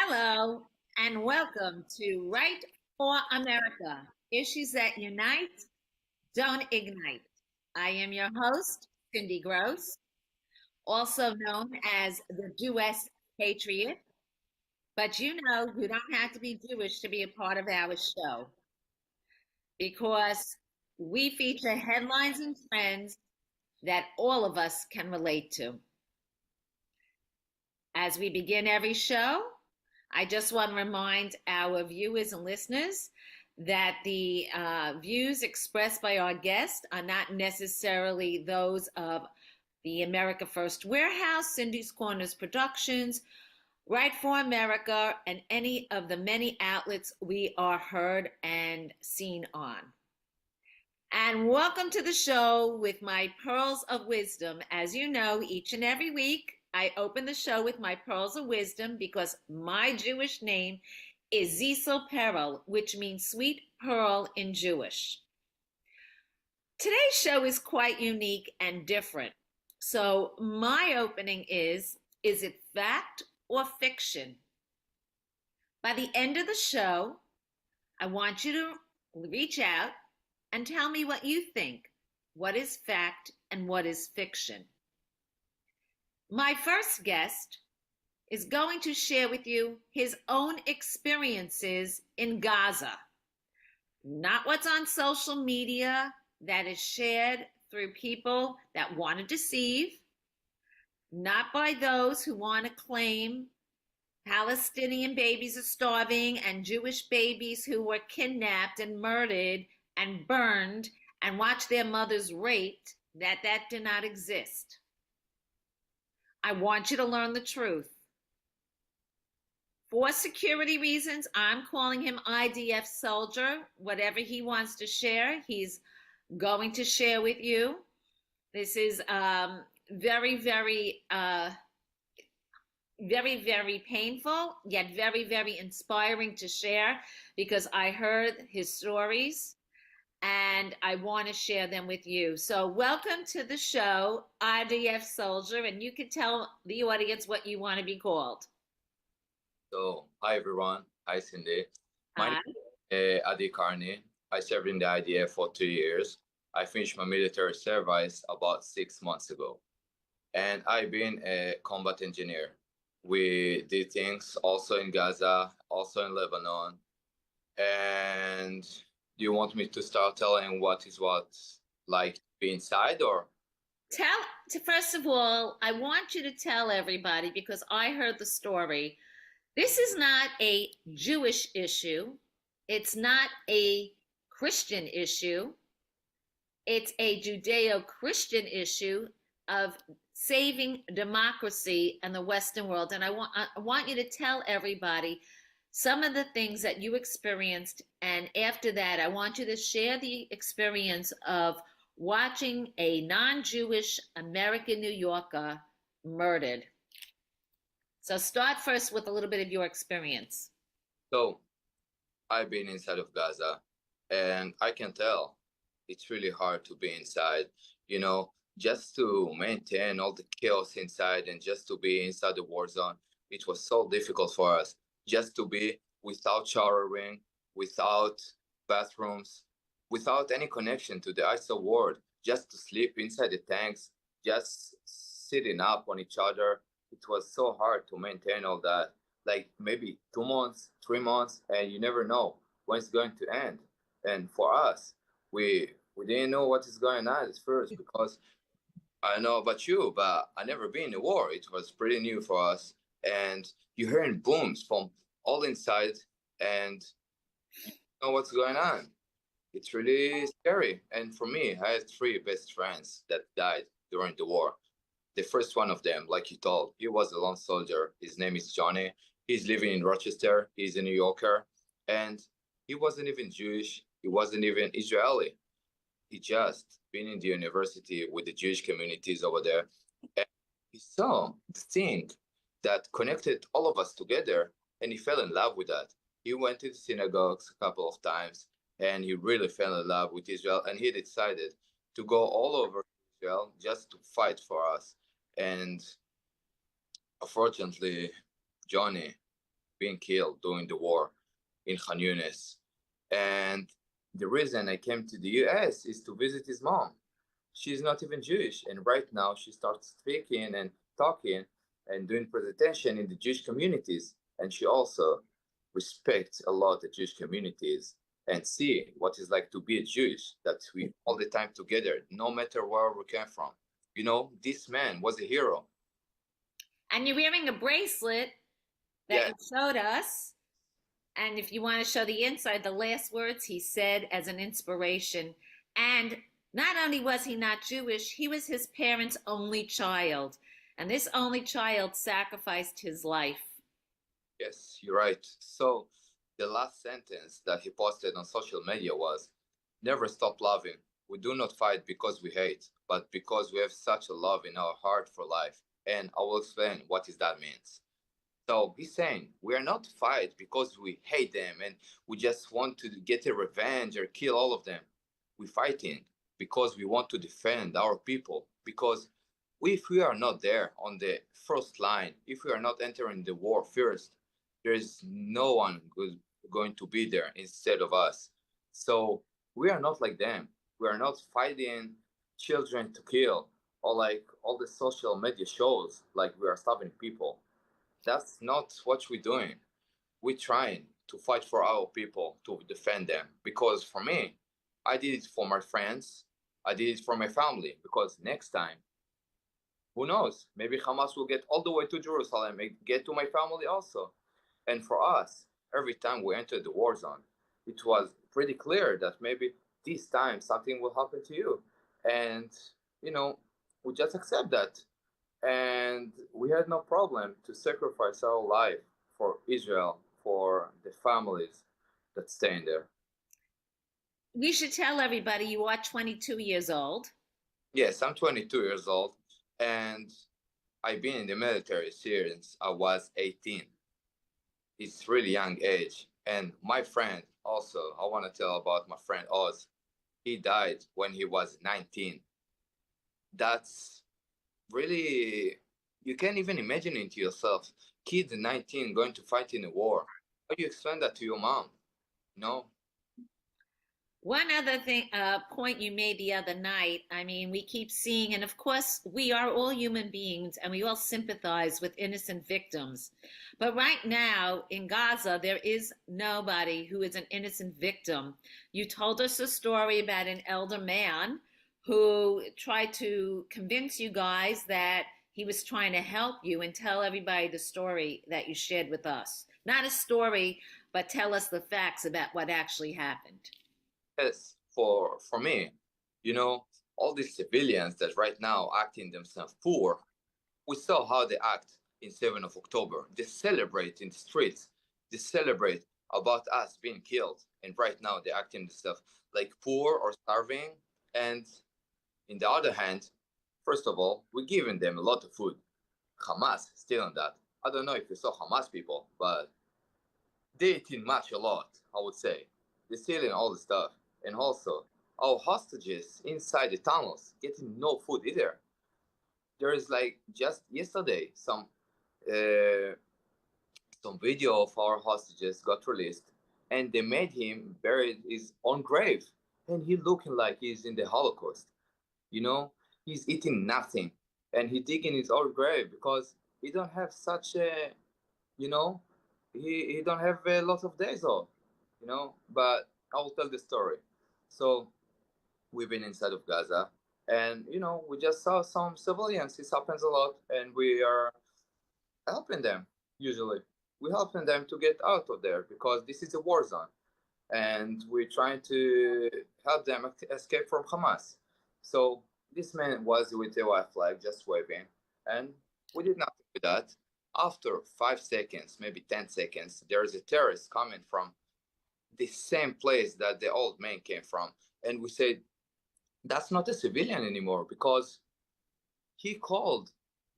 Hello, and welcome to Right for America Issues that Unite, Don't Ignite. I am your host, Cindy Gross, also known as the Jewess Patriot. But you don't have to be Jewish to be a part of our show because we feature headlines and trends that all of us can relate to. As we begin every show, I just want to remind our viewers and listeners that the views expressed by our guests are not necessarily those of the America First Warehouse, Cindy's Corners Productions, Right for America, and any of the many outlets we are heard and seen on. And welcome to the show with my pearls of wisdom. As you know, each and every week, I open the show with my pearls of wisdom because my Jewish name is Zisel Perel, which means sweet pearl in Jewish. Today's show is quite unique and different. So, my opening is it fact or fiction? By the end of the show, I want you to reach out and tell me what you think. What is fact and what is fiction? My first guest is going to share with you his own experiences in Gaza, not what's on social media that is shared through people that want to deceive, not by those who want to claim Palestinian babies are starving and Jewish babies who were kidnapped and murdered and burned and watch their mothers raped, that did not exist. I want you to learn the truth. For security reasons, I'm calling him IDF soldier. Whatever he wants to share, he's going to share with you. This is very, very painful, yet very, very inspiring to share because I heard his stories and I want to share them with you. So, welcome to the show, IDF Soldier, and you can tell the audience what you want to be called. So, hi everyone. Hi Cindy. My name is Adi Karni. I served in the IDF for 2 years. I finished my military service about 6 months ago. And I've been a combat engineer. We did things also in Gaza, also in Lebanon. And do you want me to start telling what like to be inside or? First of all, I want you to tell everybody because I heard the story. This is not a Jewish issue. It's not a Christian issue. It's a Judeo-Christian issue of saving democracy in the Western world. And I want you to tell everybody some of the things that you experienced. And after that, I want you to share the experience of watching a non-Jewish American New Yorker murdered. So start first with a little bit of your experience. So I've been inside of Gaza and I can tell it's really hard to be inside, just to maintain all the chaos inside and just to be inside the war zone. It was so difficult for us just to be without showering, without bathrooms, without any connection to the ISO world, just to sleep inside the tanks, just sitting up on each other. It was so hard to maintain all that. Like maybe 2 months, 3 months, and you never know when it's going to end. And for us, we didn't know what is going on at first because I know about you, but I never been in a war. It was pretty new for us. And you're hearing booms from all inside and you know what's going on. It's really scary. And for me, I had 3 best friends that died during the war. The first one of them, like you told, he was a lone soldier. His name is Johnny. He's living in Rochester. He's a New Yorker. And he wasn't even Jewish. He wasn't even Israeli. He just been in the university with the Jewish communities over there. And he saw the thing that connected all of us together and he fell in love with that. He went to the synagogues a couple of times and he really fell in love with Israel and he decided to go all over Israel just to fight for us. And unfortunately, Johnny being killed during the war in Khan Yunis. And the reason I came to the US is to visit his mom. She's not even Jewish, and right now she starts speaking and talking and doing presentation in the Jewish communities. And she also respects a lot the Jewish communities and see what it's like to be a Jewish, that we all the time together, no matter where we came from. You know, this man was a hero. And you're wearing a bracelet that Yeah, you showed us. And if you want to show the inside, the last words he said as an inspiration. And not only was he not Jewish, he was his parents' only child. And this only child sacrificed his life. yes, you're right. So the last sentence that he posted on social media was, never stop loving. We do not fight because we hate, but because we have such a love in our heart for life. And I will explain what is that means. So he's saying we are not fight because we hate them and we just want to get a revenge or kill all of them. We're fighting because we want to defend our people. Because if we are not there on the first line, if we are not entering the war first, there is no one who's going to be there instead of us. So we are not like them. We are not fighting children to kill or like all the social media shows like we are starving people. That's not what we're doing. We're trying to fight for our people to defend them. Because for me, I did it for my friends. I did it for my family. Because next time, who knows? Maybe Hamas will get all the way to Jerusalem and get to my family also. And for us, every time we entered the war zone, it was pretty clear that maybe this time something will happen to you. And, you know, we just accept that. And we had no problem to sacrifice our life for Israel, for the families that stay in there. We should tell everybody you are 22 years old. Yes, I'm 22 years old, and I've been in the military since I was 18. It's really young age. And my friend also, I want to tell about my friend Oz. He died when he was 19. That's really, you can't even imagine it to yourself. Kid 19 going to fight in a war. How do you explain that to your mom? No. One other thing, point you made the other night. I mean, we keep seeing, and of course, we are all human beings, and we all sympathize with innocent victims. But right now in Gaza, there is nobody who is an innocent victim. You told us a story about an elder man who tried to convince you guys that he was trying to help you, and tell everybody the story that you shared with us. Not a story, but tell us the facts about what actually happened. Yes, for me, you know, all these civilians that right now acting themselves poor, we saw how they act in 7th of October. They celebrate in the streets. They celebrate about us being killed. And right now they acting themselves like poor or starving. And in the other hand, first of all, we're giving them a lot of food. Hamas still on that. I don't know if you saw Hamas people, but they eating much a lot, I would say. They're stealing all the stuff. And also, our hostages inside the tunnels getting no food either. There is like just yesterday uh, some video of our hostages got released, and they made him bury his own grave, and he looking like he's in the Holocaust. You know, he's eating nothing, and he digging his own grave because he don't have such a, you know, he don't have a lot of days off, you know. But I will tell the story. So we've been inside of Gaza, and you know, we just saw some civilians. This happens a lot, and we are helping them. Usually, we're helping them to get out of there because this is a war zone, and we're trying to help them escape from Hamas. So this man was with a white flag, just waving, and we did nothing with that. After 5 seconds, maybe 10 seconds, there is a terrorist coming from the same place that the old man came from, and we said that's not a civilian anymore because he called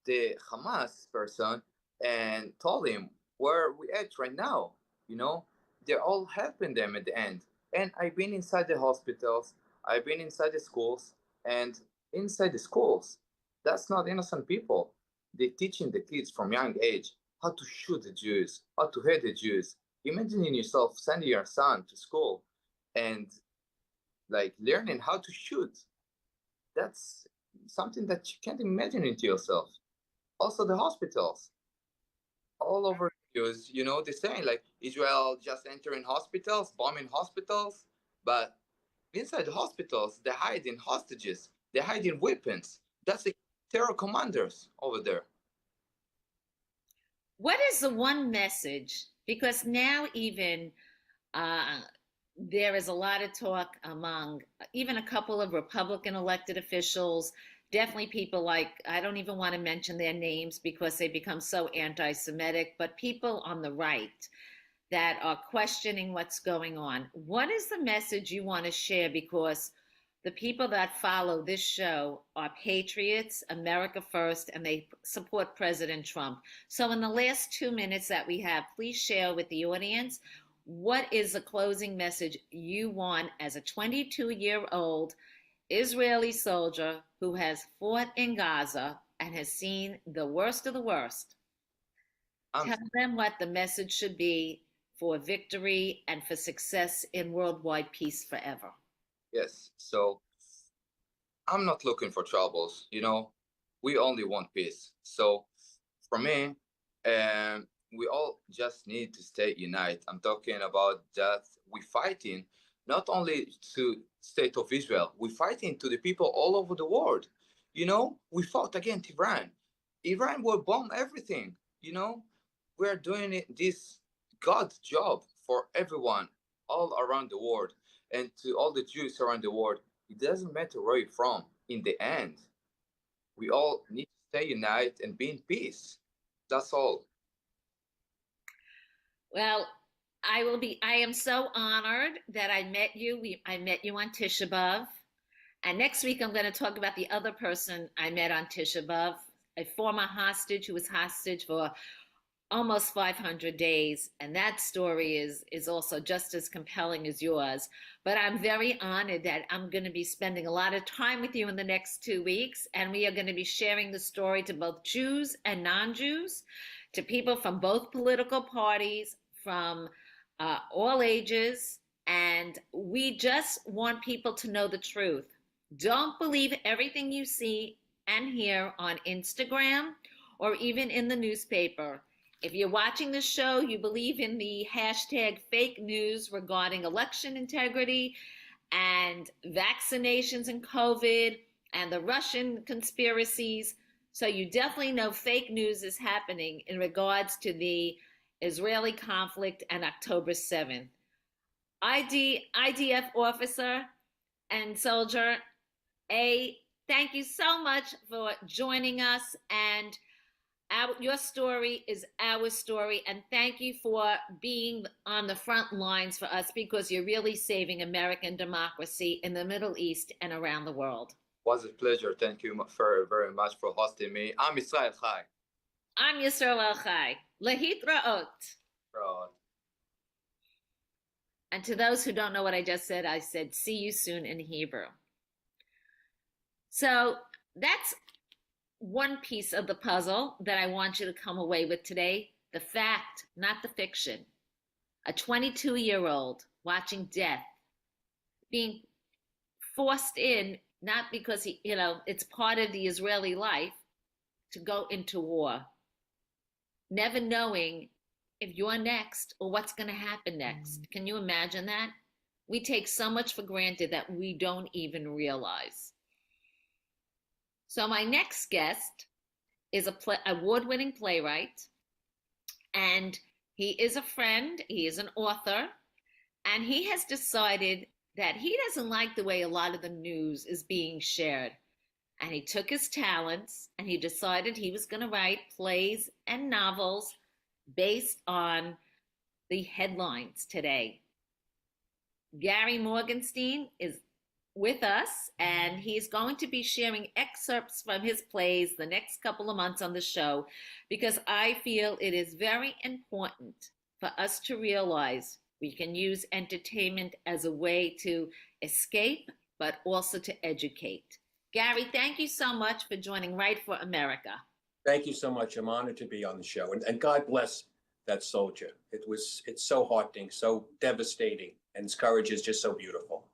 the Hamas person and told him where we at right now. You know, they're all helping them at the end. And I've been inside the hospitals, I've been inside the schools, and inside the schools, that's not innocent people. They're teaching the kids from young age how to shoot the Jews, how to hate the Jews. Imagining yourself sending your son to school and like learning how to shoot. That's something that you can't imagine into yourself. Also, the hospitals all over news, they're saying like Israel just entering hospitals, bombing hospitals, but inside the hospitals, they're hiding hostages, they're hiding weapons. That's the terror commanders over there. What is the one message? Because now even uh, there is a lot of talk among even a couple of Republican elected officials, definitely people like, I don't even want to mention their names because they become so anti Semitic, but people on the right that are questioning what's going on. What is the message you want to share? Because the people that follow this show are patriots, America first, and they support President Trump. So, in the last 2 minutes that we have, please share with the audience what is the closing message you want as a 22-year-old Israeli soldier who has fought in Gaza and has seen the worst of the worst. Um, Tell them what the message should be for victory and for success in worldwide peace forever. yes, so I'm not looking for troubles, we only want peace. So for me, we all just need to stay united. I'm talking about that we're fighting not only to state of Israel, we're fighting to the people all over the world. We fought against Iran. Iran will bomb everything. We're doing this God's job for everyone all around the world, and to all the Jews around the world. It doesn't matter where you're from. In the end, we all need to stay united and be in peace. That's all. Well, I am so honored that I met you. I met you on Tisha B'Av. And next week, I'm going to talk about the other person I met on Tisha B'Av, a former hostage who was hostage for almost 500 days. And that story is also just as compelling as yours. But I'm very honored that I'm going to be spending a lot of time with you in the next 2 weeks. And we are going to be sharing the story to both Jews and non-Jews, to people from both political parties, from all ages. And we just want people to know the truth. Don't believe everything you see and hear on Instagram or even in the newspaper. If you're watching the show, you believe in the hashtag fake news regarding election integrity and vaccinations and COVID and the Russian conspiracies. So you definitely know fake news is happening in regards to the Israeli conflict and October 7th. IDF officer and soldier A, thank you so much for joining us, and your story is our story, and thank you for being on the front lines for us, because you're really saving American democracy in the Middle East and around the world. It was a pleasure. Thank you very, very much for hosting me. I'm Israel Chai. I'm Yisrael Chai. Lehitraot. Right. And to those who don't know what I just said, I said, see you soon in Hebrew. So that's one piece of the puzzle that I want you to come away with today. The fact, not the fiction. A 22-year-old watching death, being forced in, not because it's part of the Israeli life, to go into war, never knowing if you're next or what's going to happen next. Can you imagine that? We take so much for granted that we don't even realize. So my next guest is a award-winning playwright, and he is a friend, he is an author, and he has decided that he doesn't like the way a lot of the news is being shared. And he took his talents and he decided he was going to write plays and novels based on the headlines today. Gary Morgenstein is with us, and he's going to be sharing excerpts from his plays the next couple of months on the show, because I feel it is very important for us to realize we can use entertainment as a way to escape, but also to educate. Gary, thank you so much for joining Right for America. Thank you so much. I'm honored to be on the show, and God bless that soldier. It's so heartening, so devastating, and his courage is just so beautiful.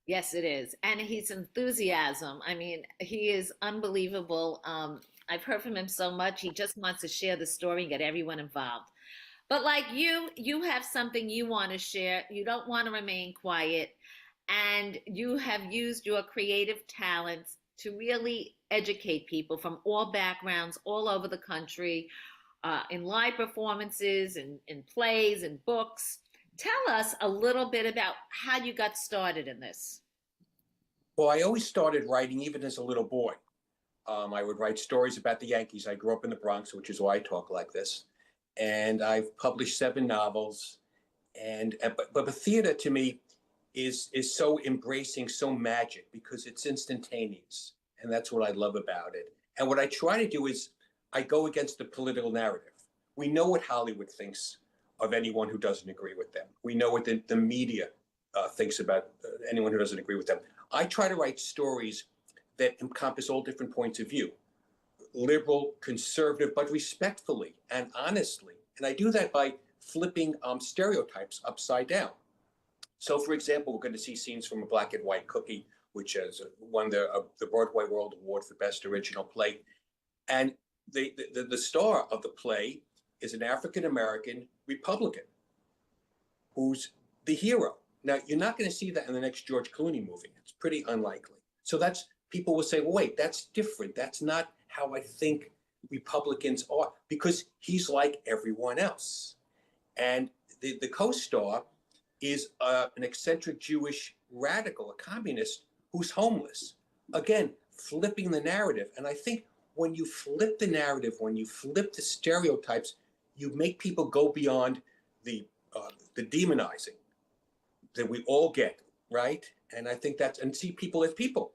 Yes, it is. And his enthusiasm. I mean, he is unbelievable. I've heard from him so much. He just wants to share the story and get everyone involved. But like you have something you want to share. You don't want to remain quiet. And you have used your creative talents to really educate people from all backgrounds, all over the country, in live performances, in plays, and books. Tell us a little bit about how you got started in this. Well, I always started writing even as a little boy. I would write stories about the Yankees. I grew up in the Bronx, which is why I talk like this. And I've published 7 novels. But the theater to me is so embracing, so magic because it's instantaneous, and that's what I love about it. And what I try to do is I go against the political narrative. We know what Hollywood thinks of anyone who doesn't agree with them. We know what the media thinks about anyone who doesn't agree with them. I try to write stories that encompass all different points of view, liberal, conservative, but respectfully and honestly. And I do that by flipping stereotypes upside down. So, for example, we're going to see scenes from A Black and White Cookie, which has won the Broadway World Award for Best Original Play. And the star of the play is an African American Republican who's the hero. Now, you're not going to see that in the next George Clooney movie. It's pretty unlikely. So people will say, well, wait, that's different. That's not how I think Republicans are, because he's like everyone else. And the co-star is an eccentric Jewish radical, a communist who's homeless. Again, flipping the narrative. And I think when you flip the narrative, when you flip the stereotypes, you make people go beyond the demonizing that we all get, right? And I think and see people as people.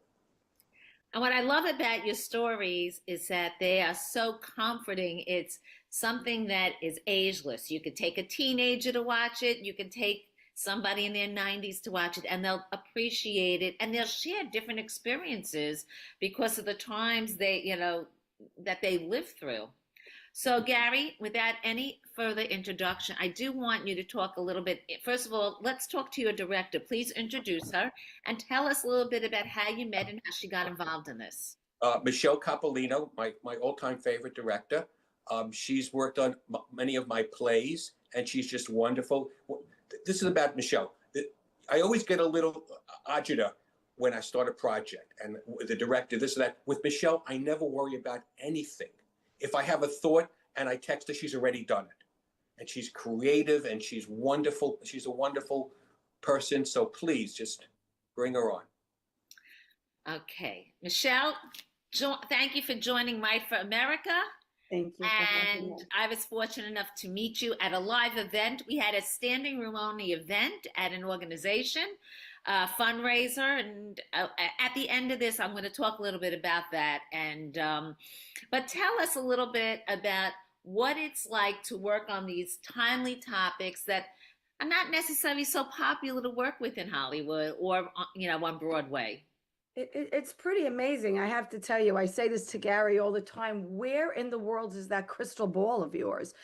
And what I love about your stories is that they are so comforting. It's something that is ageless. You could take a teenager to watch it, you could take somebody in their 90s to watch it, and they'll appreciate it and they'll share different experiences because of the times that they live through. So, Gary, without any further introduction, I do want you to talk a little bit. First of all, let's talk to your director. Please introduce her and tell us a little bit about how you met and how she got involved in this. Michelle Capolino, my all-time favorite director. She's worked on many of my plays, and she's just wonderful. This is about Michelle. I always get a little agita when I start a project, and the director, this and that. With Michelle, I never worry about anything. If I have a thought and I text her, she's already done it. And she's creative and she's wonderful. She's a wonderful person. So please just bring her on. Okay. Michelle, thank you for joining Might for America. Thank you. And I was fortunate enough to meet you at a live event. We had a standing room only event at an organization, fundraiser. And at the end of this, I'm going to talk a little bit about that. But tell us a little bit about what it's like to work on these timely topics that are not necessarily so popular to work with in Hollywood or, on Broadway. It's pretty amazing. I have to tell you, I say this to Gary all the time. Where in the world is that crystal ball of yours?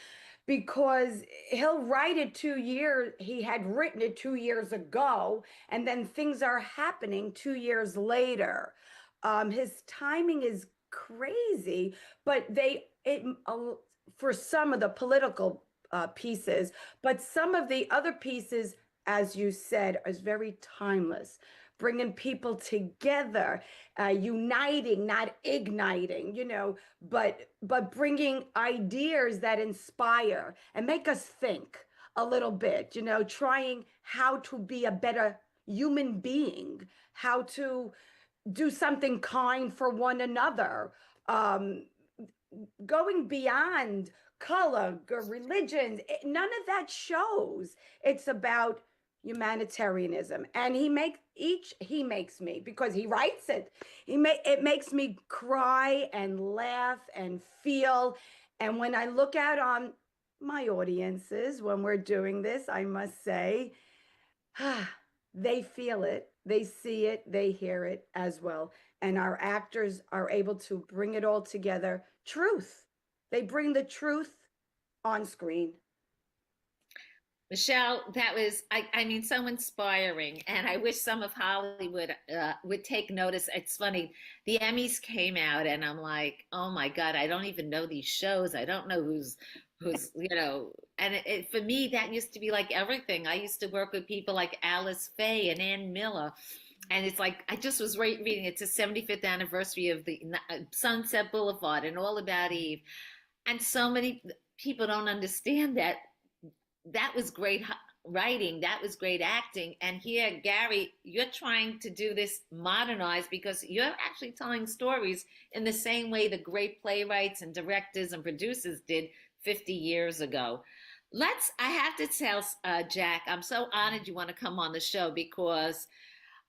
Because he'll write it 2 years, he had written it 2 years ago, and then things are happening 2 years later. His timing is crazy, but for some of the political pieces, but some of the other pieces, as you said, is very timeless, bringing people together, uniting, not igniting, but bringing ideas that inspire and make us think a little bit, trying how to be a better human being, how to do something kind for one another, going beyond color, religion. None of that shows. It's about humanitarianism, and he makes me, because he writes it, it makes me cry and laugh and feel. And when I look out on my audiences when we're doing this, I must say, they feel it, they see it, they hear it as well. And our actors are able to bring it all together, truth. They bring the truth on screen. Michelle, that was, I mean, so inspiring. And I wish some of Hollywood would take notice. It's funny, the Emmys came out, and I'm like, oh my God, I don't even know these shows. I don't know who's, and for me, that used to be like everything. I used to work with people like Alice Faye and Ann Miller. And it's like, I just was reading, it's the 75th anniversary of the Sunset Boulevard and All About Eve. And so many people don't understand that that was great writing, that was great acting. And here, Gary, you're trying to do this modernized because you're actually telling stories in the same way the great playwrights and directors and producers did 50 years ago. I have to tell Jack, I'm so honored you want to come on the show, because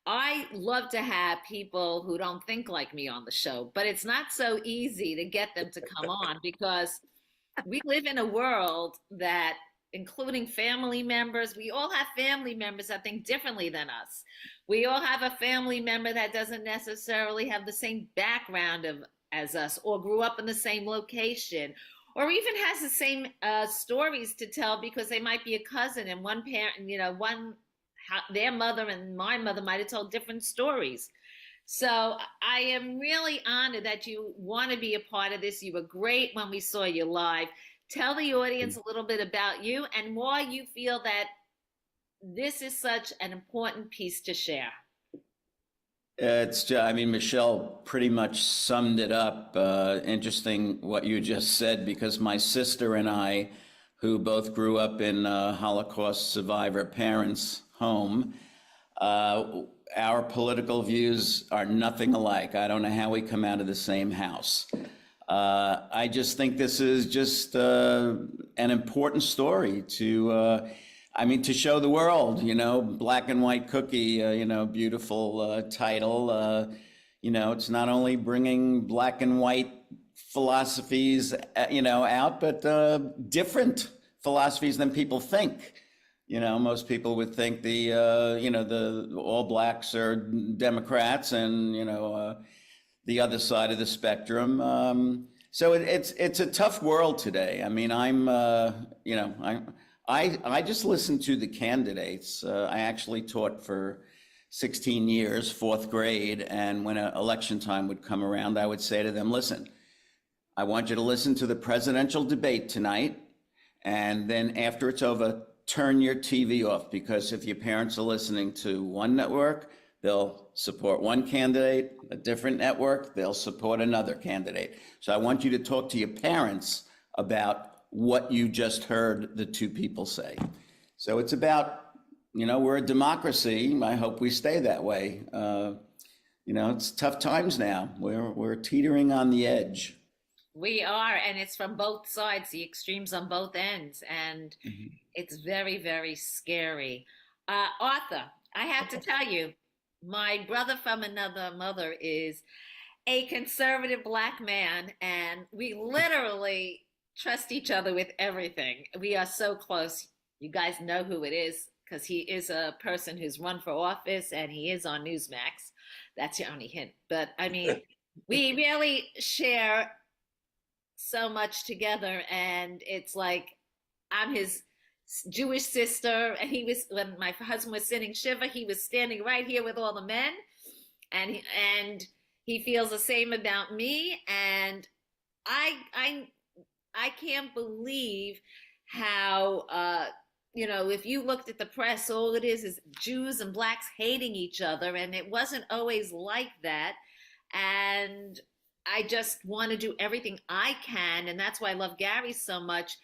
I love to have people who don't think like me on the show, but it's not so easy to get them to come on, because we live in a world that, including family members, we all have family members that think differently than us. We all have a family member that doesn't necessarily have the same background as us, or grew up in the same location, or even has the same stories to tell, because they might be a cousin, and one parent, their mother and my mother might have told different stories. So I am really honored that you want to be a part of this. You were great when we saw you live. Tell the audience a little bit about you and why you feel that this is such an important piece to share. I mean, Michelle pretty much summed it up. Interesting what you just said, because my sister and I, who both grew up in Holocaust survivor parents' home, our political views are nothing alike. I don't know how we come out of the same house. I just think this is just an important story to show the world, black and white cookie, beautiful title. It's not only bringing black and white philosophies, out, but different philosophies than people think. Most people would think the all blacks are Democrats and, the other side of the spectrum. So it's a tough world today. I mean, I just listen to the candidates. I actually taught for 16 years, fourth grade. And when election time would come around, I would say to them, listen, I want you to listen to the presidential debate tonight. And then after it's over, turn your TV off, because if your parents are listening to one network, they'll support one candidate. A different network, they'll support another candidate. So I want you to talk to your parents about what you just heard the two people say. So it's about, we're a democracy. I hope we stay that way. It's tough times now. We're teetering on the edge. We are, and it's from both sides, the extremes on both ends, and it's very, very scary. Arthur, I have to tell you, my brother from another mother is a conservative black man, and we literally trust each other with everything. We are so close. You guys know who it is, because he is a person who's run for office, and he is on Newsmax. That's your only hint. But I mean, we really share so much together, and it's like I'm his Jewish sister, and when my husband was sitting shiva, he was standing right here with all the men, and he feels the same about me. And I can't believe how if you looked at the press, all it is Jews and blacks hating each other, and it wasn't always like that. And I just want to do everything I can, and that's why I love Gary so much.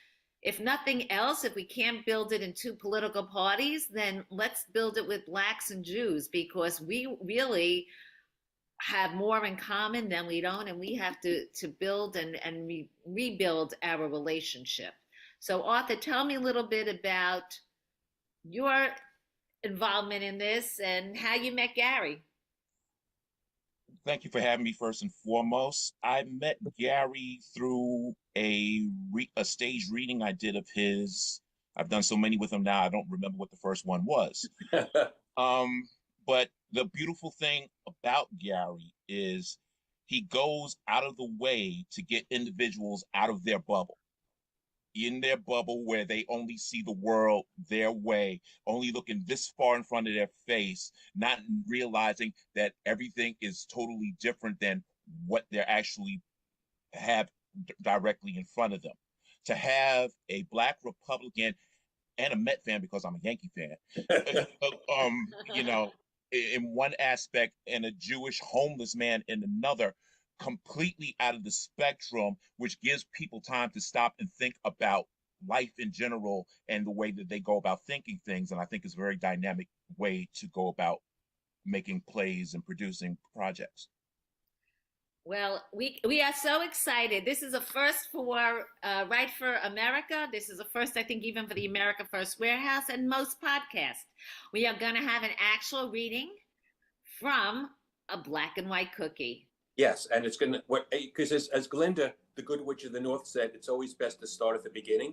If nothing else, if we can't build it in two political parties, then let's build it with blacks and Jews, because we really have more in common than we don't, and we have to build and rebuild our relationship. So Arthur, tell me a little bit about your involvement in this and how you met Gary. Thank you for having me first and foremost. I met Gary through a stage reading I did of his. I've done so many with him now, I don't remember what the first one was. But the beautiful thing about Gary is he goes out of the way to get individuals out of their bubble, in their bubble where they only see the world their way, only looking this far in front of their face, not realizing that everything is totally different than what they're actually have directly in front of them. To have a Black Republican and a Met fan, because I'm a Yankee fan, you know, in one aspect, and a Jewish homeless man in another, completely out of the spectrum, which gives people time to stop and think about life in general and the way that they go about thinking things. And I think it's a very dynamic way to go about making plays and producing projects. Well, we are so excited. This is a first for Right for America. This is a first, I think, even for the America First Warehouse and most podcasts. We are going to have an actual reading from a black and white cookie. Yes, and it's gonna because as Glinda, the Good Witch of the North, said, it's always best to start at the beginning.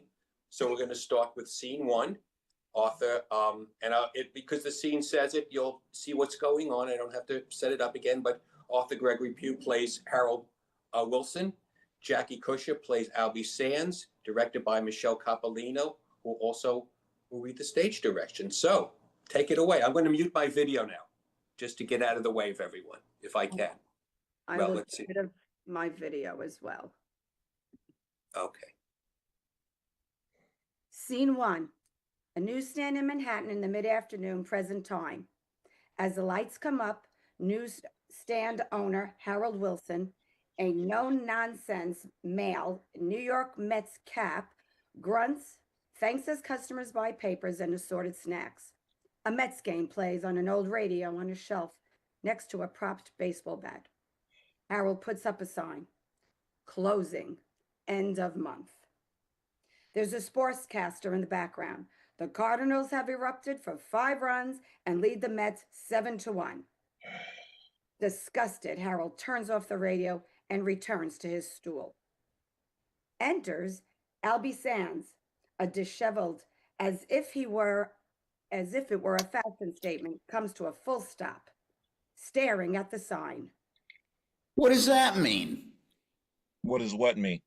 So we're going to start with scene one, Arthur, because the scene says it, you'll see what's going on. I don't have to set it up again, but Arthur Gregory Pugh plays Harold Wilson. Jackie Kusher plays Albie Sands, directed by Michelle Capolino, who also will read the stage direction. So take it away. I'm going to mute my video now, just to get out of the way of everyone, if I can. I Well, will let's see. get rid of my video as well. Okay. Scene one, a newsstand in Manhattan in the mid-afternoon, present time. As the lights come up, newsstand owner Harold Wilson, a no-nonsense male, New York Mets cap, grunts, thanks his customers buy papers and assorted snacks. A Mets game plays on an old radio on a shelf next to a propped baseball bat. Harold puts up a sign, closing, end of month. There's a sportscaster in the background. The Cardinals have erupted for 5 runs and lead the Mets 7-1. Disgusted, Harold turns off the radio and returns to his stool. Enters Albie Sands, a disheveled, as if it were a fashion statement, comes to a full stop, staring at the sign. What does that mean? What does what mean?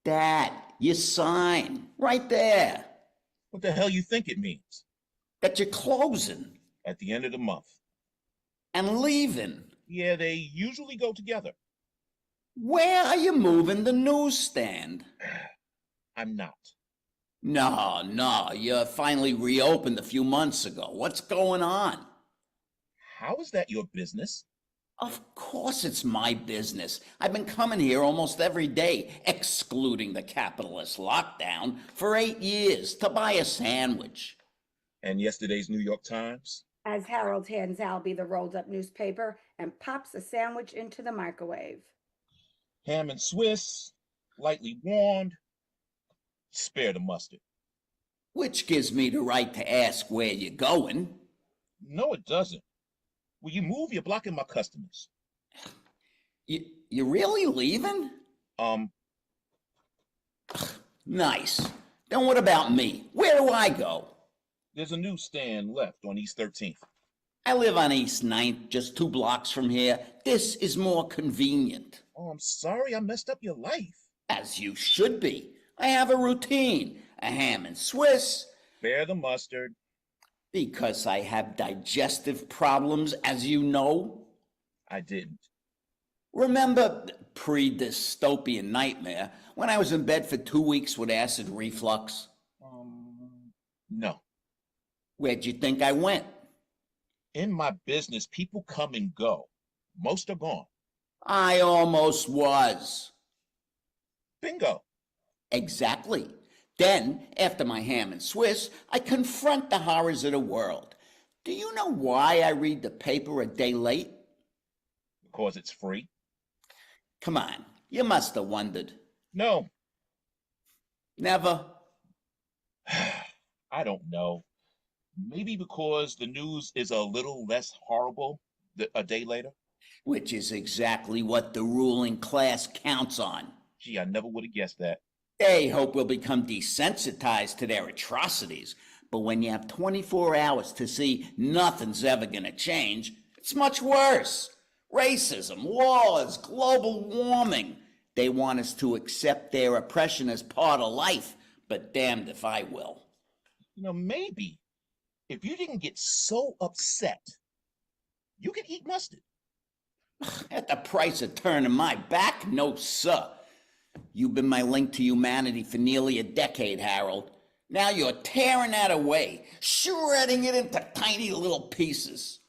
That, your sign, right there, What the hell you think it means? that you're closing At the end of the month. and leaving. Yeah, they usually go together. Where are you moving the newsstand? I'm not. No, you finally reopened a few months ago. What's going on? How is that your business? Of course it's my business. I've been coming here almost every day, excluding the capitalist lockdown, for 8 years to buy a sandwich. And yesterday's New York Times? As Harold hands Albie the rolled up newspaper and pops a sandwich into the microwave. Ham and Swiss, lightly warmed. Spare the mustard. Which gives me the right to ask where you're going. No, it doesn't. Will you move? You're blocking my customers. You really leaving? Nice. Then what about me? Where do I go? There's a newsstand left on East 13th. I live on East 9th, just 2 blocks from here. This is more convenient. Oh, I'm sorry I messed up your life. As you should be. I have a routine. A ham and Swiss. Spare the mustard. Because I have digestive problems, as you know. I didn't. Remember pre-dystopian nightmare when I was in bed for 2 weeks with acid reflux? No. Where'd you think I went? In my business, people come and go. Most are gone. I almost was. Bingo. Exactly. Then, after my ham and Swiss, I confront the horrors of the world. Do you know why I read the paper a day late? Because it's free. Come on, you must have wondered. No. Never? I don't know. Maybe because the news is a little less horrible a day later. Which is exactly what the ruling class counts on. Gee, I never would have guessed that. They hope we'll become desensitized to their atrocities. But when you have 24 hours to see nothing's ever going to change, it's much worse. Racism, wars, global warming. They want us to accept their oppression as part of life, but damned if I will. Maybe if you didn't get so upset, you could eat mustard. At the price of turning my back? No, sir. You've been my link to humanity for nearly a decade, Harold. Now you're tearing that away, shredding it into tiny little pieces.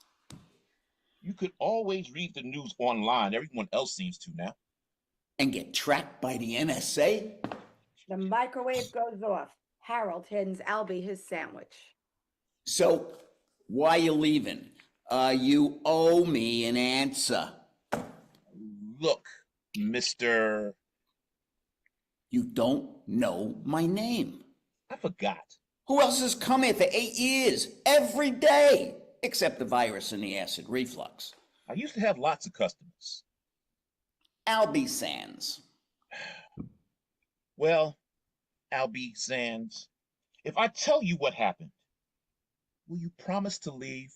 You could always read the news online. Everyone else seems to now. And get tracked by the NSA? The microwave goes off. Harold hands Albie his sandwich. So, why you leaving? You owe me an answer. Look, Mr. You don't know my name. I forgot. Who else has come here for 8 years, every day, except the virus and the acid reflux? I used to have lots of customers. Albie Sands. Well, Albie Sands, if I tell you what happened, will you promise to leave?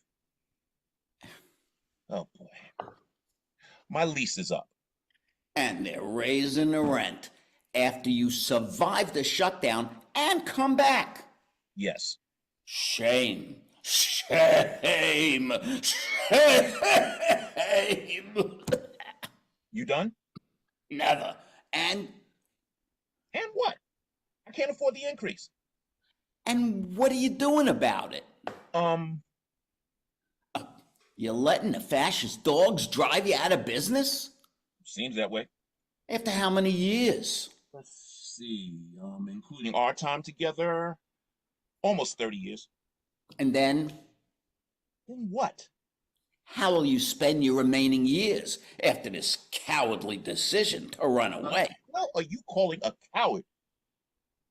Oh boy. My lease is up. And they're raising the rent after you survive the shutdown and come back. Yes. Shame. Shame. Shame. You done? Never. And what? I can't afford the increase. what are you doing about it? You're letting the fascist dogs drive you out of business? Seems that way. After how many years? Let's see, including our time together, almost 30 years. And then, Then what? how will you spend your remaining years after this cowardly decision to run away? What are you calling a coward?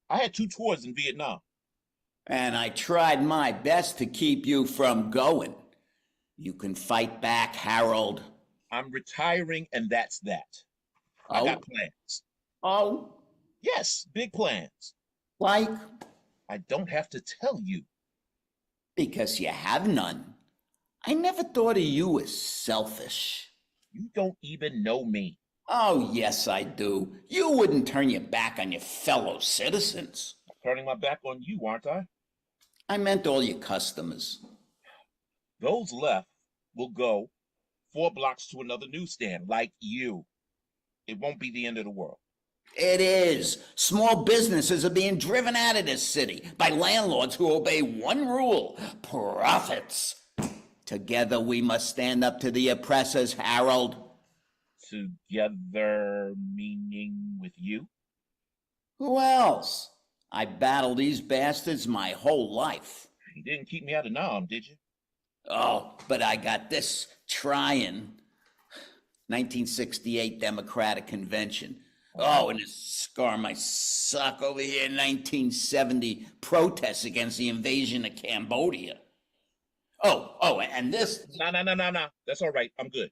I had 2 tours in Vietnam. And I tried my best to keep you from going. You can fight back, Harold. I'm retiring, and that's that. I got plans. Oh, Yes, big plans. like, I don't have to tell you. because you have none. I never thought of you as selfish. You don't even know me. Oh, yes, I do. You wouldn't turn your back on your fellow citizens. I'm turning my back on you, aren't I? I meant all your customers. Those left will go 4 blocks to another newsstand like you. It won't be the end of the world. It is. Small businesses are being driven out of this city by landlords who obey one rule: profits. Together we must stand up to the oppressors, Harold. Together, meaning with you? Who else? I battled these bastards my whole life. You didn't keep me out of Nam, did you? Oh, but I got this trying. 1968 Democratic Convention. Oh, and this scar on my sock over here, 1970 protests against the invasion of Cambodia. Oh, and this, No. That's all right. I'm good.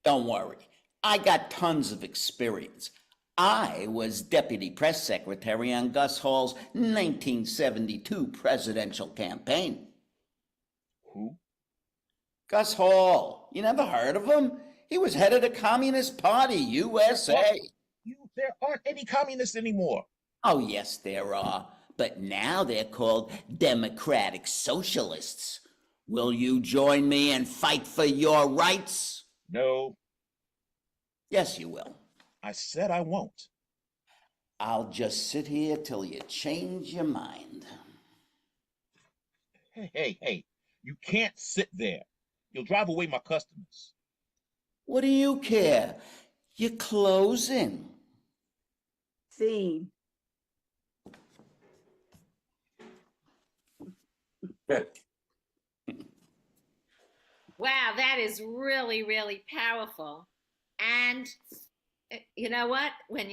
don't worry. I got tons of experience. I was deputy press secretary on Gus Hall's 1972 presidential campaign. Who? Gus Hall. You never heard of him? He was head of the Communist Party, USA. There aren't any communists anymore. Oh, yes, there are. But now they're called Democratic Socialists. Will you join me and fight for your rights? No, Yes, you will. I said I won't. I'll just sit here till you change your mind. Hey, you can't sit there. You'll drive away my customers. What do you care? You're closing. Scene. Wow, that is really, really powerful. And you know what? When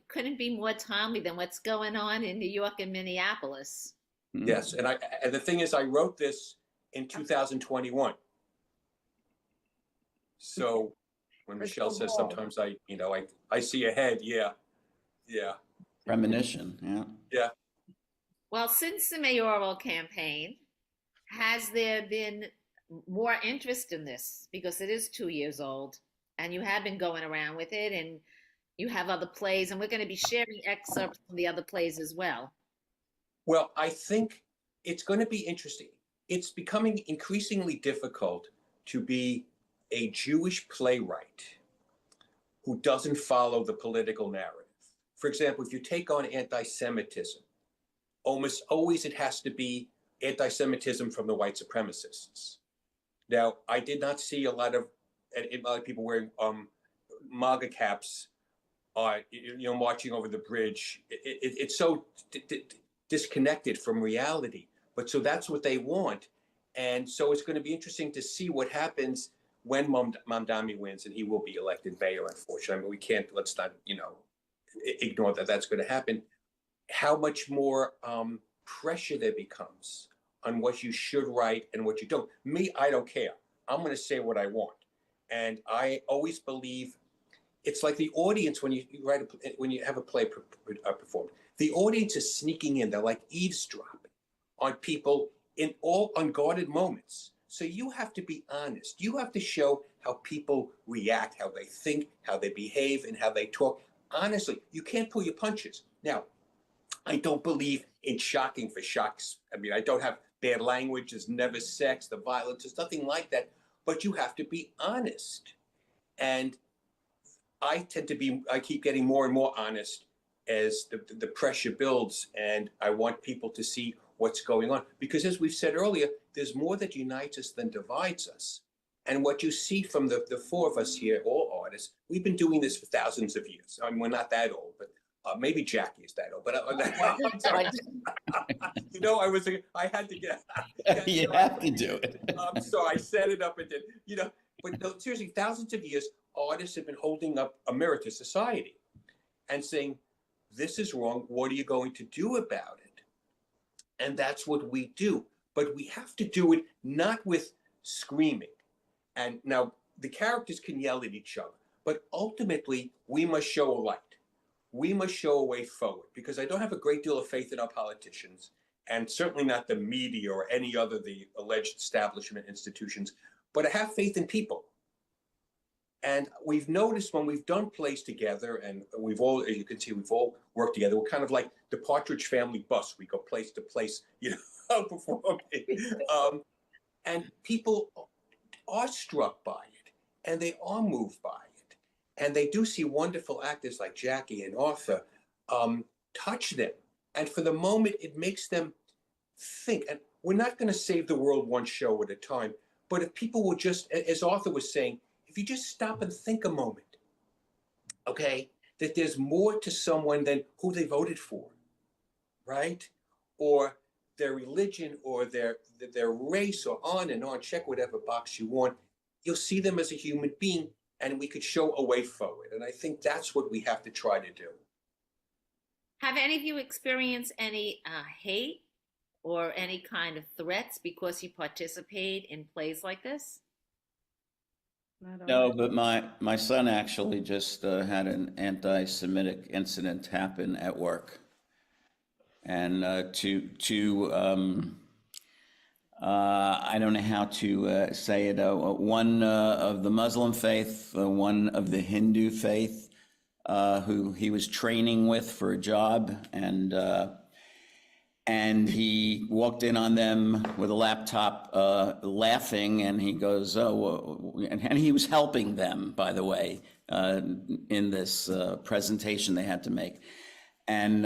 couldn't be more timely than what's going on in New York and Minneapolis. Yes, and the thing is, I wrote this in 2021. So when Michelle says sometimes I see ahead, yeah. Premonition, yeah. Well, since the mayoral campaign, has there been more interest in this because it is 2 years old and you have been going around with it and you have other plays and we're going to be sharing excerpts from the other plays as well. Well, I think it's going to be interesting. It's becoming increasingly difficult to be a Jewish playwright who doesn't follow the political narrative. For example, if you take on anti-Semitism, almost always it has to be anti-Semitism from the white supremacists. Now, I did not see a lot of people wearing MAGA caps, marching over the bridge. It's so disconnected from reality. But so that's what they want. And so it's going to be interesting to see what happens when Mamdani wins, and he will be elected mayor, unfortunately. I mean, let's not, ignore that that's going to happen. How much more pressure there becomes on what you should write and what you don't. Me, I don't care. I'm going to say what I want. And I always believe it's like the audience when you have a play performed. The audience is sneaking in. They're like eavesdropping on people in all unguarded moments. So you have to be honest. You have to show how people react, how they think, how they behave, and how they talk. Honestly, you can't pull your punches. Now, I don't believe in shocking for shocks. I mean, I don't have bad language. There's never sex, the violence. There's nothing like that. But you have to be honest. And I keep getting more and more honest as the pressure builds. And I want people to see what's going on. Because as we've said earlier, there's more that unites us than divides us. And what you see from the four of us here, all artists, we've been doing this for thousands of years. I mean, we're not that old, but maybe Jackie is that old. But I'm sorry. I had to get. You have to do it. So I set it up and did, But no, seriously, thousands of years, artists have been holding up a mirror to society and saying, this is wrong. What are you going to do about it? And that's what we do. But we have to do it not with screaming. And now the characters can yell at each other, but ultimately we must show a light. We must show a way forward, because I don't have a great deal of faith in our politicians, and certainly not the media or any other the alleged establishment institutions, but I have faith in people. And we've noticed when we've done plays together, and we've all, as you can see, we've all worked together. We're kind of like the Partridge Family bus. We go place to place, performing. And people are struck by it, and they are moved by it. And they do see wonderful actors like Jackie and Arthur touch them. And for the moment, it makes them think. And we're not going to save the world one show at a time, but if people will just, as Arthur was saying, if you just stop and think a moment, okay, that there's more to someone than who they voted for, right? Or their religion or their race, or on and on, check whatever box you want. You'll see them as a human being, and we could show a way forward. And I think that's what we have to try to do. Have any of you experienced any hate or any kind of threats because you participate in plays like this? No, but my son actually just had an anti-Semitic incident happen at work. And I don't know how to say it, one of the Muslim faith, one of the Hindu faith, who he was training with for a job, and he walked in on them with a laptop, laughing, and he goes, and he was helping them, by the way, in this presentation they had to make. And,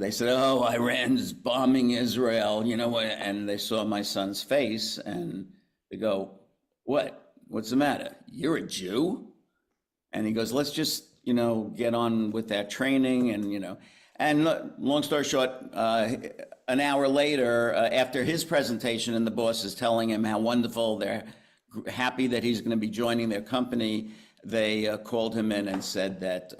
they said, oh, Iran's bombing Israel, and they saw my son's face and they go, what's the matter? You're a Jew? And he goes, let's just, get on with that training. And, long story short, an hour later, after his presentation and the boss is telling him how wonderful, they're happy that he's going to be joining their company, they called him in and said that,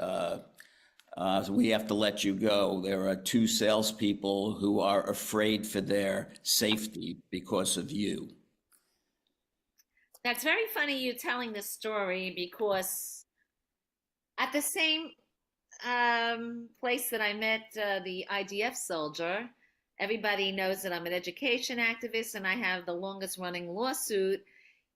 so we have to let you go. There are 2 salespeople who are afraid for their safety because of you. That's very funny you telling this story, because at the same place that I met the IDF soldier, Everybody knows that I'm an education activist and I have the longest running lawsuit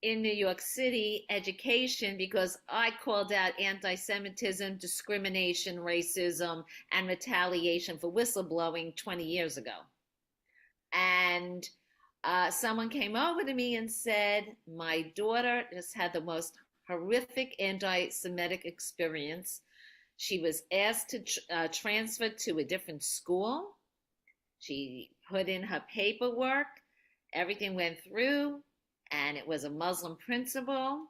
in New York City, education, because I called out anti-Semitism, discrimination, racism, and retaliation for whistleblowing 20 years ago. And someone came over to me and said, my daughter just had the most horrific anti-Semitic experience. She was asked to transfer to a different school. She put in her paperwork. Everything went through, and it was a Muslim principal.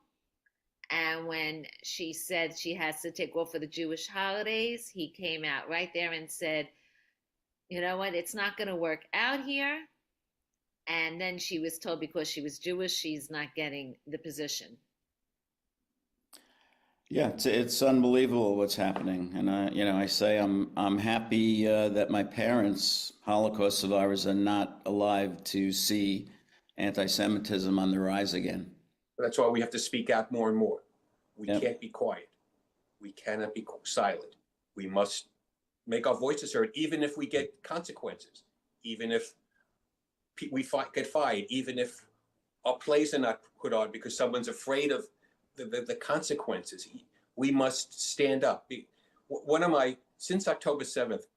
And when she said she has to take off for the Jewish holidays, he came out right there and said, you know what, it's not going to work out here. And then she was told because she was Jewish, she's not getting the position. Yeah, it's unbelievable what's happening, and I say I'm happy that my parents, Holocaust survivors, are not alive to see anti-Semitism on the rise again. That's why we have to speak out more and more. We Yep. can't be quiet. We cannot be silent. We must make our voices heard, even if we get consequences, even if we get fired, even if our plays are not put on because someone's afraid of the consequences. We must stand up. Since October 7th,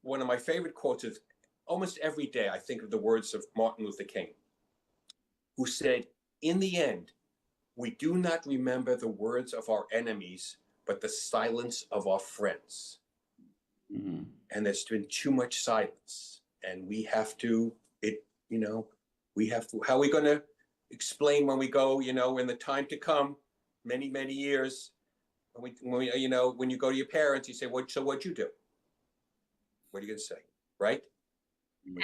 one of my favorite quotes is almost every day I think of the words of Martin Luther King, who said, in the end, we do not remember the words of our enemies, but the silence of our friends. Mhm. And there's been too much silence. And we have to, how are we going to explain when we go, in the time to come, many, many years, when you go to your parents, you say, what'd you do? What are you going to say? Right?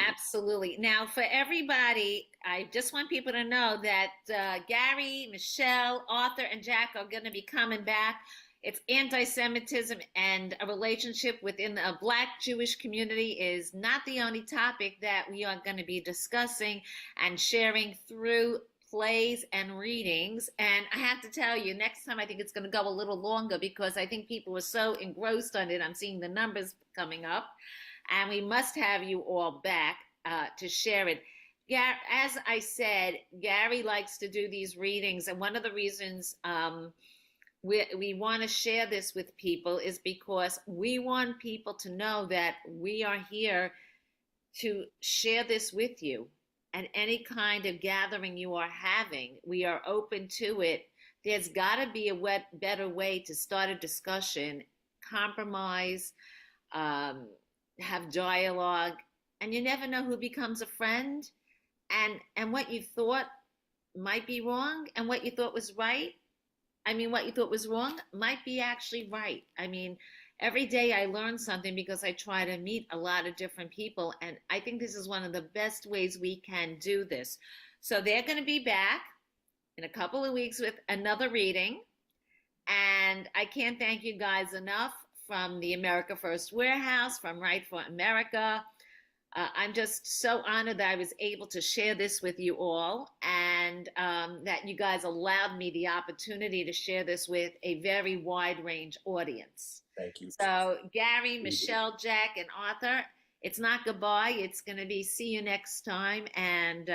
Absolutely. Now, for everybody, I just want people to know that Gary, Michelle, Arthur, and Jack are going to be coming back. It's anti-Semitism and a relationship within a Black Jewish community is not the only topic that we are going to be discussing and sharing through plays and readings. And I have to tell you, next time I think it's going to go a little longer because I think people are so engrossed on it. I'm seeing the numbers coming up. And we must have you all back to share it. As I said, Gary likes to do these readings. And one of the reasons we want to share this with people is because we want people to know that we are here to share this with you. And any kind of gathering you are having, we are open to it. There's got to be a better way to start a discussion, compromise, have dialogue, and you never know who becomes a friend, and what you thought might be wrong and what you thought was right. I mean, what you thought was wrong might be actually right. I mean, every day I learn something because I try to meet a lot of different people, and I think this is one of the best ways we can do this. So they're going to be back in a couple of weeks with another reading, and I can't thank you guys enough. From the America First Warehouse, from Right for America. I'm just so honored that I was able to share this with you all and that you guys allowed me the opportunity to share this with a very wide range audience. Thank you. So Gary, Michelle, Jack, and Arthur, it's not goodbye. It's going to be see you next time. And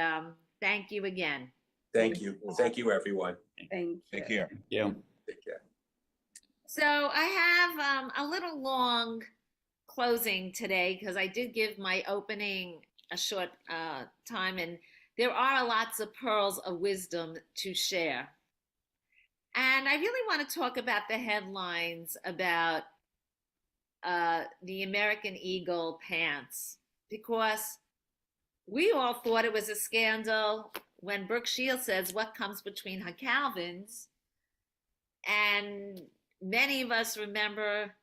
thank you again. Thank you. Thank you, everyone. Thank you. Take care. Yeah. Take care. So I have a little long closing today because I did give my opening a short time, and there are lots of pearls of wisdom to share. And I really want to talk about the headlines about the American Eagle pants, because we all thought it was a scandal when Brooke Shields says what comes between her Calvins, and many of us remember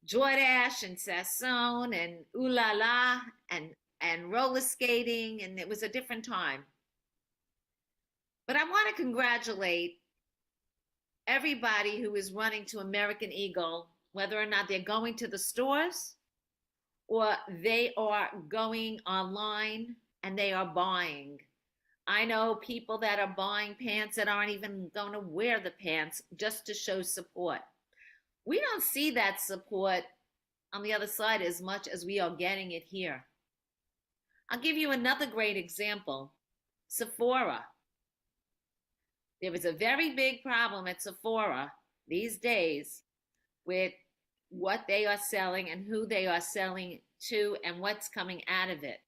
Jordache and Sassone and Ooh La La and roller skating, and it was a different time. But I want to congratulate everybody who is running to American Eagle, whether or not they're going to the stores or they are going online and they are buying. I know people that are buying pants that aren't even going to wear the pants just to show support. We don't see that support on the other side as much as we are getting it here. I'll give you another great example, Sephora. There is a very big problem at Sephora these days with what they are selling and who they are selling to and what's coming out of it.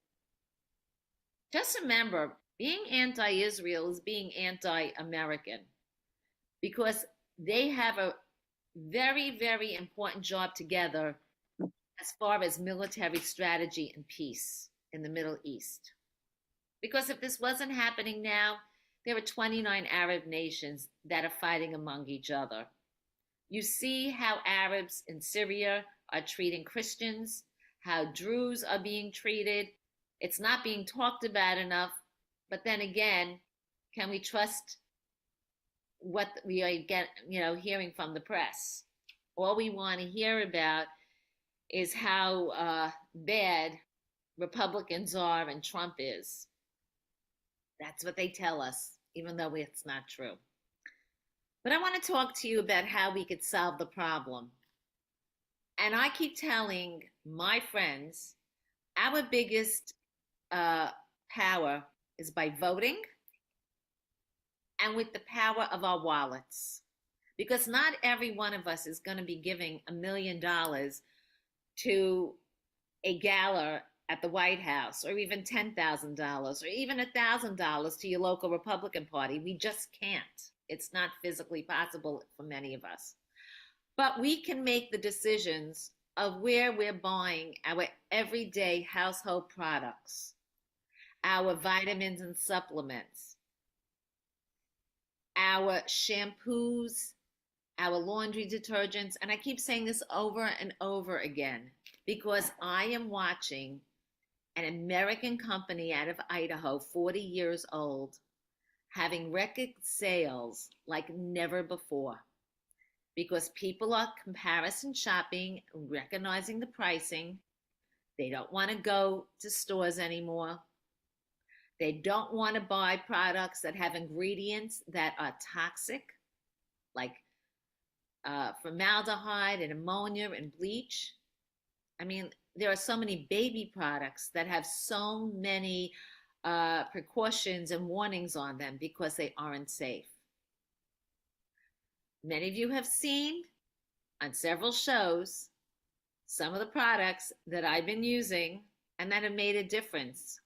Just remember, being anti-Israel is being anti-American because they have a very, very important job together as far as military strategy and peace in the Middle East. Because if this wasn't happening now, there are 29 Arab nations that are fighting among each other. You see how Arabs in Syria are treating Christians, how Druze are being treated. It's not being talked about enough, but then again, can we trust what we are hearing from the press? All we want to hear about is how bad Republicans are and Trump is. That's what they tell us, even though it's not true. But I want to talk to you about how we could solve the problem. And I keep telling my friends, our biggest power is by voting and with the power of our wallets. Because not every one of us is going to be giving $1 million to a gala at the White House, or even $10,000, or even $1,000 to your local Republican Party. We just can't. It's not physically possible for many of us. But we can make the decisions of where we're buying our everyday household products, our vitamins and supplements, our shampoos, our laundry detergents. And I keep saying this over and over again because I am watching an American company out of Idaho, 40 years old, having record sales like never before because people are comparison shopping, recognizing the pricing. They don't want to go to stores anymore. They don't want to buy products that have ingredients that are toxic, like formaldehyde and ammonia and bleach. I mean, there are so many baby products that have so many precautions and warnings on them because they aren't safe. Many of you have seen on several shows some of the products that I've been using and that have made a difference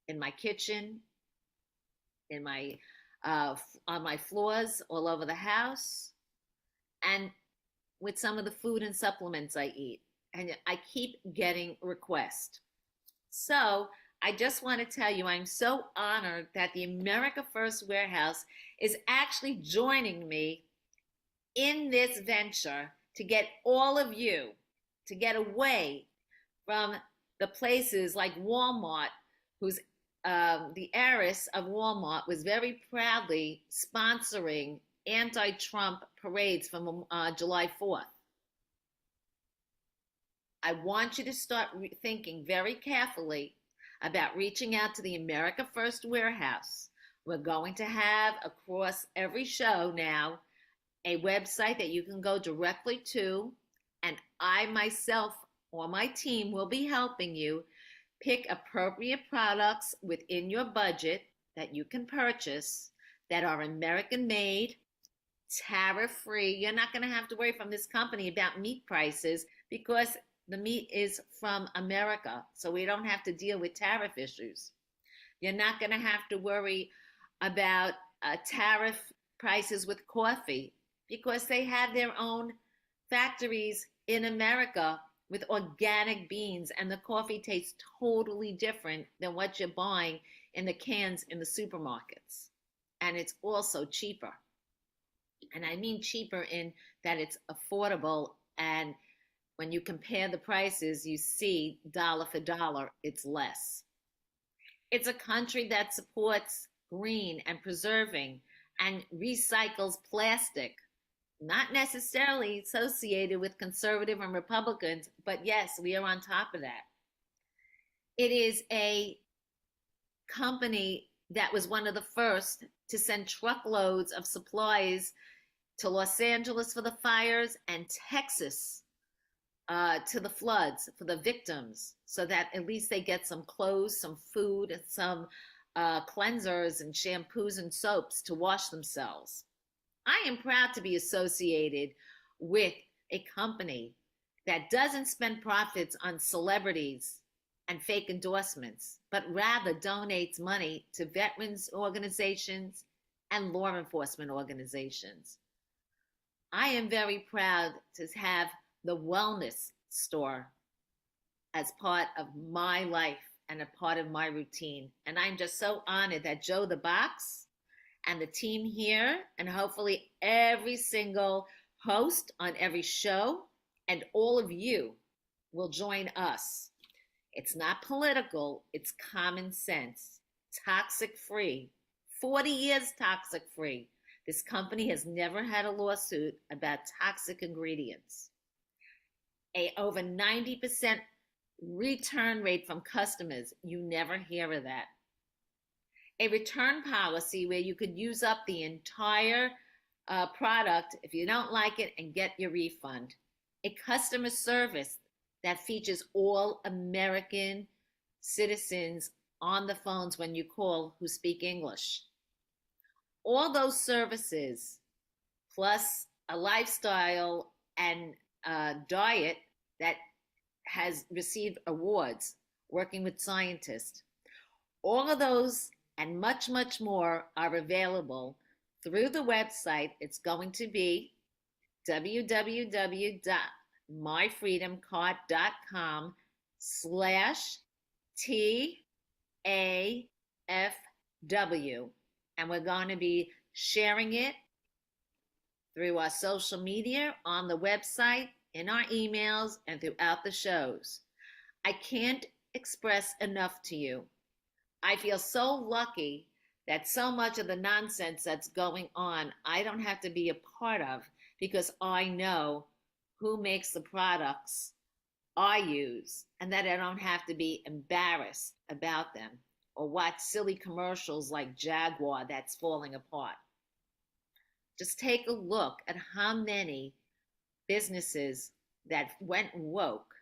in my kitchen, in my on my floors all over the house, and with some of the food and supplements I eat. And I keep getting requests. So I just want to tell you, I'm so honored that the America First Warehouse is actually joining me in this venture to get all of you to get away from the places like Walmart, who's the heiress of Walmart was very proudly sponsoring anti-Trump parades from July 4th. I want you to start thinking very carefully about reaching out to the America First Warehouse. We're going to have across every show now a website that you can go directly to, and I myself or my team will be helping you pick appropriate products within your budget that you can purchase that are American made, tariff free. You're not going to have to worry from this company about meat prices because the meat is from America, so we don't have to deal with tariff issues. You're not going to have to worry about tariff prices with coffee because they have their own factories in America with organic beans, and the coffee tastes totally different than what you're buying in the cans in the supermarkets. And it's also cheaper. And I mean cheaper in that it's affordable, and when you compare the prices, you see dollar for dollar, it's less. It's a country that supports green and preserving and recycles plastic, not necessarily associated with conservative and Republicans, but yes, we are on top of that. It is a company that was one of the first to send truckloads of supplies to Los Angeles for the fires and Texas to the floods for the victims so that at least they get some clothes, some food, and some cleansers and shampoos and soaps to wash themselves. I am proud to be associated with a company that doesn't spend profits on celebrities and fake endorsements, but rather donates money to veterans organizations and law enforcement organizations. I am very proud to have the wellness store as part of my life and a part of my routine. And I'm just so honored that Joe the Box and the team here, and hopefully every single host on every show, and all of you will join us. It's not political, it's common sense. Toxic free. 40 years toxic free. This company has never had a lawsuit about toxic ingredients. Over 90% return rate from customers. You never hear of that. A return policy where you could use up the entire product if you don't like it and get your refund. A customer service that features all American citizens on the phones when you call who speak English. All those services, plus a lifestyle and diet that has received awards, working with scientists. All of those and much, much more are available through the website. It's going to be www.myfreedomcard.com/TAFW. And we're going to be sharing it through our social media, on the website, in our emails, and throughout the shows. I can't express enough to you. I feel so lucky that so much of the nonsense that's going on, I don't have to be a part of because I know who makes the products I use and that I don't have to be embarrassed about them or watch silly commercials like Jaguar that's falling apart. Just take a look at how many businesses that went woke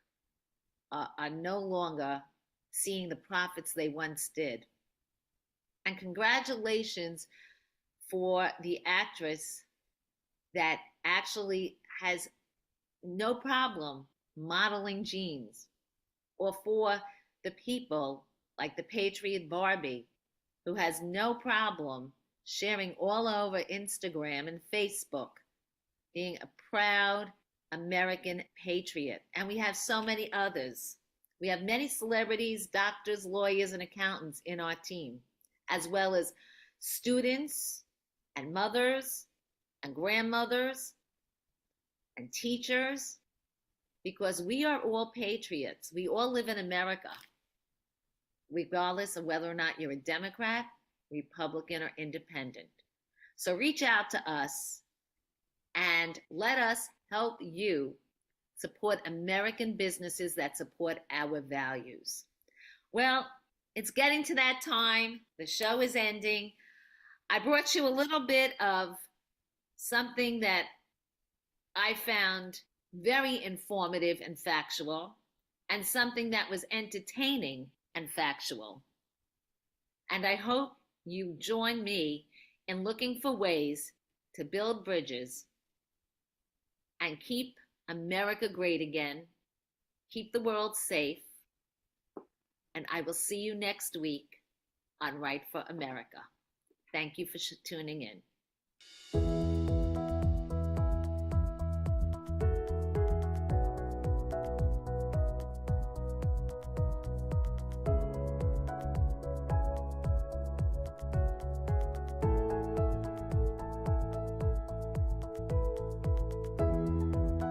are no longer seeing the profits they once did. And congratulations for the actress that actually has no problem modeling jeans, or for the people like the Patriot Barbie, who has no problem sharing all over Instagram and Facebook, being a proud American patriot. And we have so many others. We have many celebrities, doctors, lawyers, and accountants in our team, as well as students and mothers and grandmothers and teachers, because we are all patriots. We all live in America, regardless of whether or not you're a Democrat, Republican, or independent. So reach out to us and let us help you support American businesses that support our values. Well, it's getting to that time. The show is ending. I brought you a little bit of something that I found very informative and factual, and something that was entertaining and factual. And I hope you join me in looking for ways to build bridges and keep America great again, keep the world safe, and I will see you next week on Right for America. Thank you for tuning in.